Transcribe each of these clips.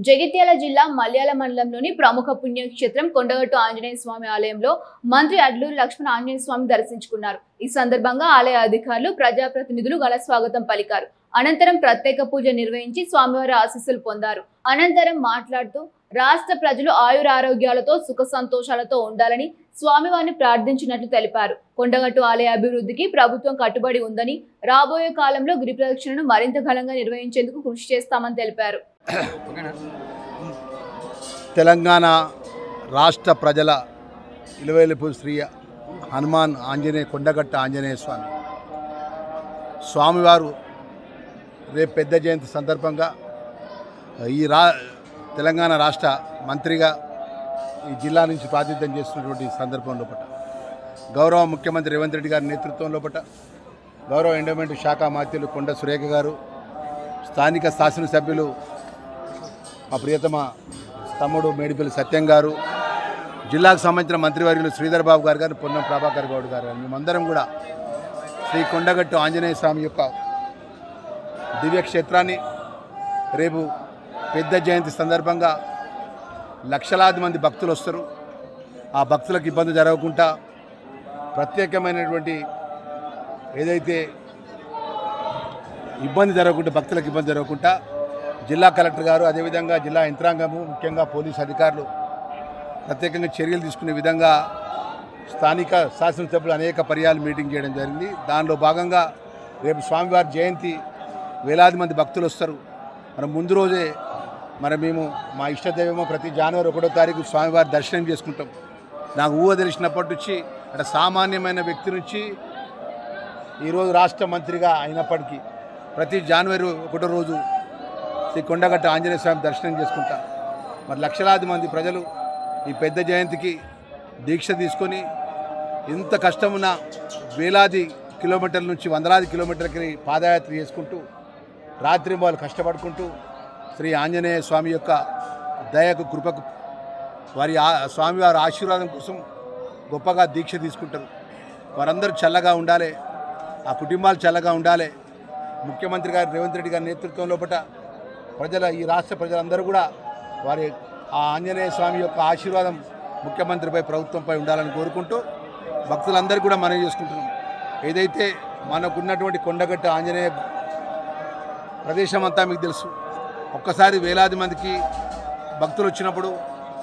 జగిత్యాల జిల్లా మల్యాల మండలంలోని ప్రముఖ పుణ్యక్షేత్రం కొండగట్టు ఆంజనేయ స్వామి ఆలయంలో మంత్రి అడ్లూరి లక్ష్మణ ఆంజనేయ స్వామి దర్శించుకున్నారు. ఈ సందర్భంగా ఆలయ అధికారులు, ప్రజాప్రతినిధులు ఘన స్వాగతం పలికారు. అనంతరం ప్రత్యేక పూజ నిర్వహించి స్వామివారి ఆశీస్సులు పొందారు. అనంతరం మాట్లాడుతూ రాష్ట్ర ప్రజలు ఆయురారోగ్యాలతో సుఖ సంతోషాలతో ఉండాలని స్వామివారిని ప్రార్థించినట్లు తెలిపారు. కొండగట్టు ఆలయ అభివృద్ధికి ప్రభుత్వం కట్టుబడి ఉందని, రాబోయే కాలంలో గిరి ప్రదక్షిణను మరింత ఘనంగా నిర్వహించేందుకు కృషి చేస్తామని తెలిపారు. తెలంగాణ రాష్ట్ర ప్రజల ఇలవేలుపు శ్రీ హనుమాన్ ఆంజనేయ కొండగట్ట ఆంజనేయ స్వామివారు రేపు పెద్ద జయంతి సందర్భంగా తెలంగాణ రాష్ట్ర మంత్రిగా ఈ జిల్లా నుంచి ప్రాతినిధ్యం చేస్తున్నటువంటి సందర్భంలో గౌరవ ముఖ్యమంత్రి రేవంత్ రెడ్డి గారి నేతృత్వంలో గౌరవ ఎండోమెంట్ శాఖ మంత్రులు కొండ సురేఖ గారు, స్థానిక శాసనసభ్యులు మా ప్రియతమ తమ్ముడు మేడిపల్లి సత్యం గారు, జిల్లాకు సంబంధించిన మంత్రివర్యులు శ్రీధర్ బాబు గారు, పొన్నం ప్రభాకర్ గౌడ్ గారు, మేమందరం కూడా శ్రీ కొండగట్టు ఆంజనేయ స్వామి యొక్క దివ్యక్షేత్రాన్ని రేపు పెద్ద జయంతి సందర్భంగా లక్షలాది మంది భక్తులు వస్తారు. ఆ భక్తులకు ఇబ్బంది జరగకుండా ప్రత్యేకమైనటువంటి ఏదైతే భక్తులకు ఇబ్బంది జరగకుండా జిల్లా కలెక్టర్ గారు, అదేవిధంగా జిల్లా యంత్రాంగము, ముఖ్యంగా పోలీసు అధికారులు ప్రత్యేకంగా చర్యలు తీసుకునే విధంగా స్థానిక శాసనసభ్యులు అనేక పర్యాలు మీటింగ్ చేయడం జరిగింది. దానిలో భాగంగా రేపు స్వామివారి జయంతి వేలాది మంది భక్తులు వస్తారు. ముందు రోజే మేము మా ఇష్టదైవమో ప్రతి జనవరి 1వ తారీఖు స్వామివారి దర్శనం చేసుకుంటాం. నాకు ఊహ తెలిసినప్పటి నుంచి అంటే సామాన్యమైన వ్యక్తి నుంచి ఈరోజు రాష్ట్ర మంత్రిగా అయినప్పటికీ ప్రతి జనవరి 1వ రోజు శ్రీ కొండగట్ట ఆంజనేయ స్వామి దర్శనం చేసుకుంటా. లక్షలాది మంది ప్రజలు ఈ పెద్ద జయంతికి దీక్ష తీసుకొని ఎంత కష్టమున్నా వేలాది కిలోమీటర్ల నుంచి వందలాది కిలోమీటర్లకి పాదయాత్ర చేసుకుంటూ రాత్రి వాళ్ళు కష్టపడుకుంటూ శ్రీ ఆంజనేయ స్వామి యొక్క దయకు, కృపకు, స్వామివారి ఆశీర్వాదం కోసం గొప్పగా దీక్ష తీసుకుంటారు. వారందరూ చల్లగా ఉండాలి, ఆ కుటుంబాలు చల్లగా ఉండాలి. ముఖ్యమంత్రి గారు రేవంత్ రెడ్డి గారి నేతృత్వంలో ఈ రాష్ట్ర ప్రజలందరూ కూడా వారి ఆ ఆంజనేయ స్వామి యొక్క ఆశీర్వాదం ముఖ్యమంత్రిపై, ప్రభుత్వంపై ఉండాలని కోరుకుంటూ భక్తులందరూ కూడా మనవి చేసుకుంటున్నాం. ఏదైతే మనకున్నటువంటి కొండగట్ట ఆంజనేయ ప్రదేశం అంతా మీకు తెలుసు. ఒక్కసారి వేలాది మందికి భక్తులు వచ్చినప్పుడు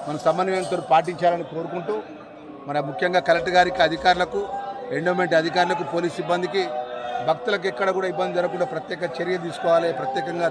మన సమన్వయంతో పాటించాలని కోరుకుంటూ ముఖ్యంగా కలెక్టర్ గారికి, అధికారులకు, ఎండోమెంట్ అధికారులకు, పోలీస్ సిబ్బందికి భక్తులకు ఎక్కడ కూడా ఇబ్బంది జరగకుండా ప్రత్యేక చర్యలు తీసుకోవాలి. ప్రత్యేకంగా